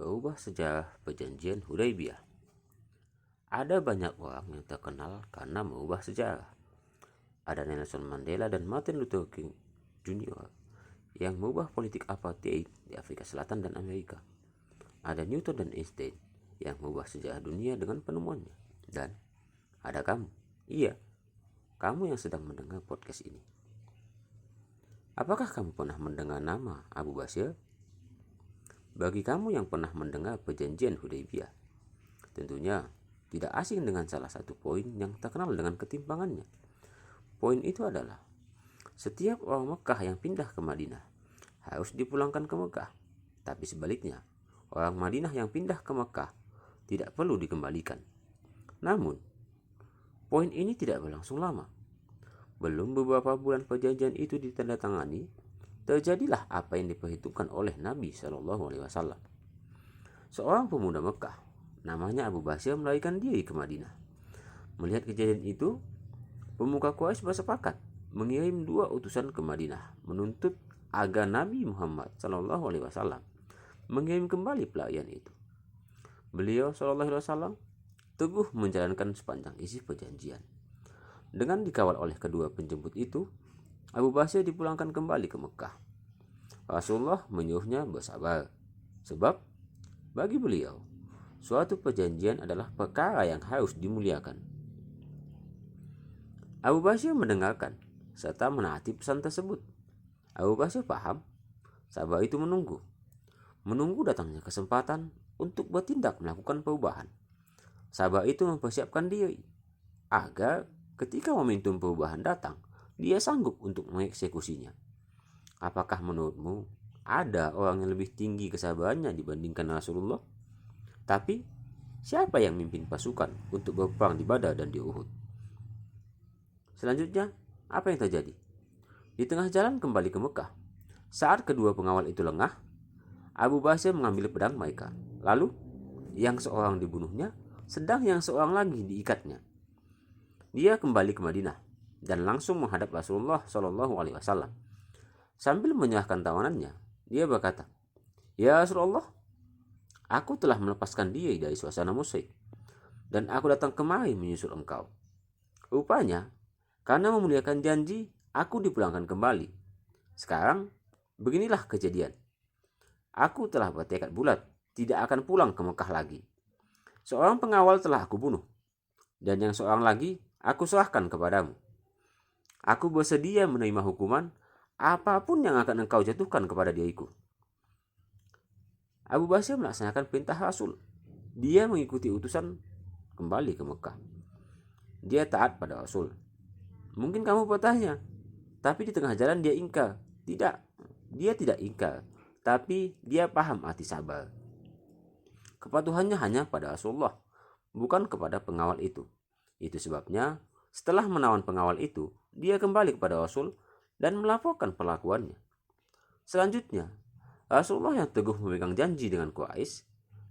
Berubah sejarah perjanjian Hudaybiyah. Ada banyak orang yang terkenal karena mengubah sejarah. Ada Nelson Mandela dan Martin Luther King Jr. yang mengubah politik apartheid di Afrika Selatan dan Amerika. Ada Newton dan Einstein yang mengubah sejarah dunia dengan penemuannya. Dan ada kamu. Iya, kamu yang sedang mendengar podcast ini. Apakah kamu pernah mendengar nama Abu Basir? Bagi kamu yang pernah mendengar perjanjian Hudaybiyah, tentunya tidak asing dengan salah satu poin yang terkenal dengan ketimpangannya. Poin itu adalah setiap orang Mekah yang pindah ke Madinah harus dipulangkan ke Mekah. Tapi sebaliknya, orang Madinah yang pindah ke Mekah tidak perlu dikembalikan. Namun, poin ini tidak berlangsung lama. Belum beberapa bulan perjanjian itu ditandatangani, terjadilah apa yang diperhitungkan oleh Nabi SAW. Seorang pemuda Mekah, namanya Abu Basir, melarikan diri ke Madinah. Melihat kejadian itu, pemuka Quraisy bersepakat mengirim 2 utusan ke Madinah menuntut agar Nabi Muhammad SAW mengirim kembali pelarian itu. Beliau SAW teguh menjalankan sepanjang isi perjanjian. Dengan dikawal oleh kedua penjemput itu, Abu Basir dipulangkan kembali ke Mekah. Rasulullah menyuruhnya bersabar, sebab bagi beliau, suatu perjanjian adalah perkara yang harus dimuliakan. Abu Basir mendengarkan serta menaati pesan tersebut. Abu Basir paham, sabar itu menunggu. Menunggu datangnya kesempatan untuk bertindak melakukan perubahan. Sabar itu mempersiapkan diri agar ketika momentum perubahan datang, dia sanggup untuk mengeksekusinya. Apakah menurutmu ada orang yang lebih tinggi kesabarannya dibandingkan Rasulullah? Tapi siapa yang memimpin pasukan untuk berperang di Badar dan di Uhud? Selanjutnya, apa yang terjadi? Di tengah jalan kembali ke Mekah, saat kedua pengawal itu lengah, Abu Basir mengambil pedang mereka. Lalu, yang seorang dibunuhnya, sedang yang seorang lagi diikatnya. Dia kembali ke Madinah dan langsung menghadap Rasulullah SAW. Sambil menyerahkan tawanannya, dia berkata, "Ya Rasulullah, aku telah melepaskan diri dari suasana musyrik, dan aku datang kemari menyusul engkau. Rupanya, karena memuliakan janji, aku dipulangkan kembali. Sekarang, beginilah kejadian. Aku telah bertekad bulat, tidak akan pulang ke Mekah lagi. Seorang pengawal telah aku bunuh, dan yang seorang lagi aku serahkan kepadamu. Aku bersedia menerima hukuman apapun yang akan engkau jatuhkan kepada diriku." Abu Basir melaksanakan perintah Rasul. Dia mengikuti utusan kembali ke Mekah. Dia taat pada Rasul. Mungkin kamu bertanya, tapi di tengah jalan dia ingkar. Tidak, dia tidak ingkar, tapi dia paham arti sabar. Kepatuhannya hanya pada Rasulullah, bukan kepada pengawal itu. Itu sebabnya setelah menawan pengawal itu, dia kembali kepada Rasul dan melaporkan perlakuannya. Selanjutnya, Rasulullah yang teguh memegang janji dengan Quraisy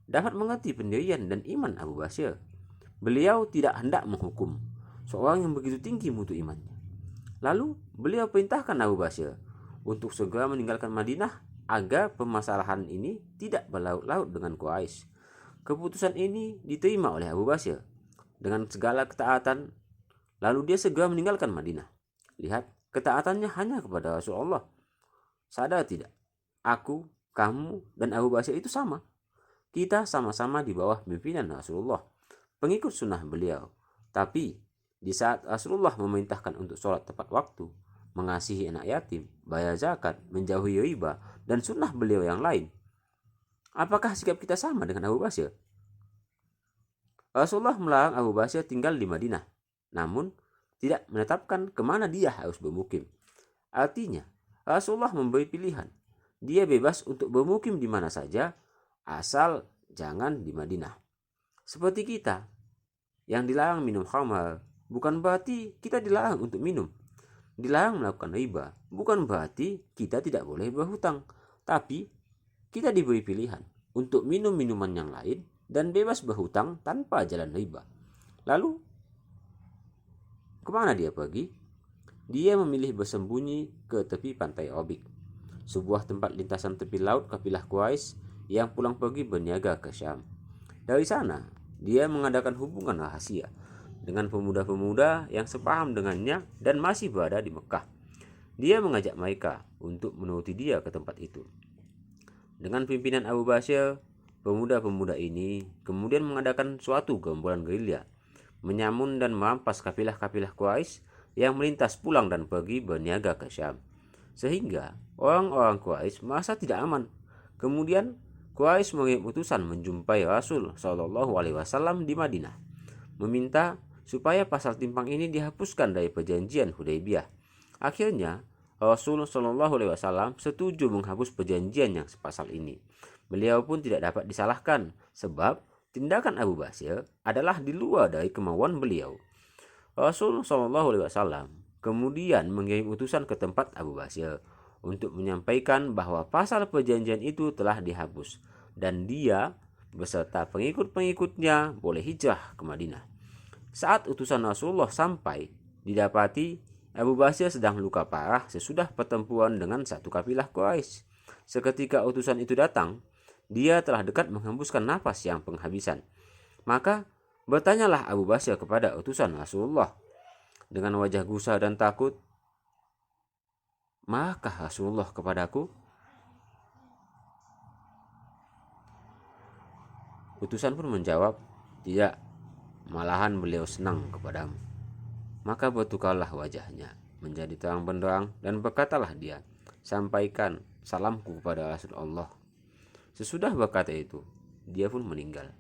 dapat mengerti pendirian dan iman Abu Basir. Beliau tidak hendak menghukum seorang yang begitu tinggi mutu imannya. Lalu beliau perintahkan Abu Basir untuk segera meninggalkan Madinah agar permasalahan ini tidak berlarut-larut dengan Quraisy. Keputusan ini diterima oleh Abu Basir dengan segala ketaatan. Lalu dia segera meninggalkan Madinah. Lihat, ketaatannya hanya kepada Rasulullah. Sadar tidak? Aku, kamu, dan Abu Basir itu sama. Kita sama-sama di bawah pimpinan Rasulullah, pengikut sunnah beliau. Tapi di saat Rasulullah memerintahkan untuk sholat tepat waktu, mengasihi anak yatim, bayar zakat, menjauhi riba, dan sunnah beliau yang lain, apakah sikap kita sama dengan Abu Basir? Rasulullah melarang Abu Basir tinggal di Madinah, namun tidak menetapkan kemana dia harus bermukim. Artinya, Rasulullah memberi pilihan. Dia bebas untuk bermukim di mana saja, asal jangan di Madinah. Seperti kita, yang dilarang minum khamar, bukan berarti kita dilarang untuk minum. Dilarang melakukan riba, bukan berarti kita tidak boleh berhutang. Tapi, kita diberi pilihan untuk minum minuman yang lain dan bebas berhutang tanpa jalan riba. Lalu, kemana dia pergi? Dia memilih bersembunyi ke tepi pantai Obik, sebuah tempat lintasan tepi laut kabilah Quraisy yang pulang pergi berniaga ke Syam. Dari sana, dia mengadakan hubungan rahasia dengan pemuda-pemuda yang sepaham dengannya dan masih berada di Mekah. Dia mengajak mereka untuk menuruti dia ke tempat itu. Dengan pimpinan Abu Basir, pemuda-pemuda ini kemudian mengadakan suatu gerombolan gerilya, menyamun dan merampas kafilah-kafilah Quraisy yang melintas pulang dan pergi berniaga ke Syam. Sehingga orang-orang Quraisy merasa tidak aman. Kemudian Quraisy mengirim utusan menjumpai Rasul Shallallahu Alaihi Wasallam di Madinah, meminta supaya pasal timpang ini dihapuskan dari perjanjian Hudaybiyah. Akhirnya Rasul Shallallahu Alaihi Wasallam setuju menghapus perjanjian yang sepasal ini. Beliau pun tidak dapat disalahkan sebab tindakan Abu Basir adalah di luar dari kemauan beliau. Rasul Shallallahu Alaihi Wasallam kemudian mengirim utusan ke tempat Abu Basir untuk menyampaikan bahwa pasal perjanjian itu telah dihapus dan dia beserta pengikut-pengikutnya boleh hijrah ke Madinah. Saat utusan Rasulullah sampai, didapati Abu Basir sedang luka parah sesudah pertempuran dengan satu kafilah Quraisy. Seketika utusan itu datang, dia telah dekat menghembuskan nafas yang penghabisan. Maka bertanyalah Abu Basir kepada utusan Rasulullah dengan wajah gusar dan takut, "Marahkah Rasulullah kepadaku?" Utusan pun menjawab, "Tidak, malahan beliau senang kepadamu." Maka bertukarlah wajahnya menjadi terang benderang dan berkatalah dia, "Sampaikan salamku kepada Rasulullah." Sesudah berkata itu, dia pun meninggal.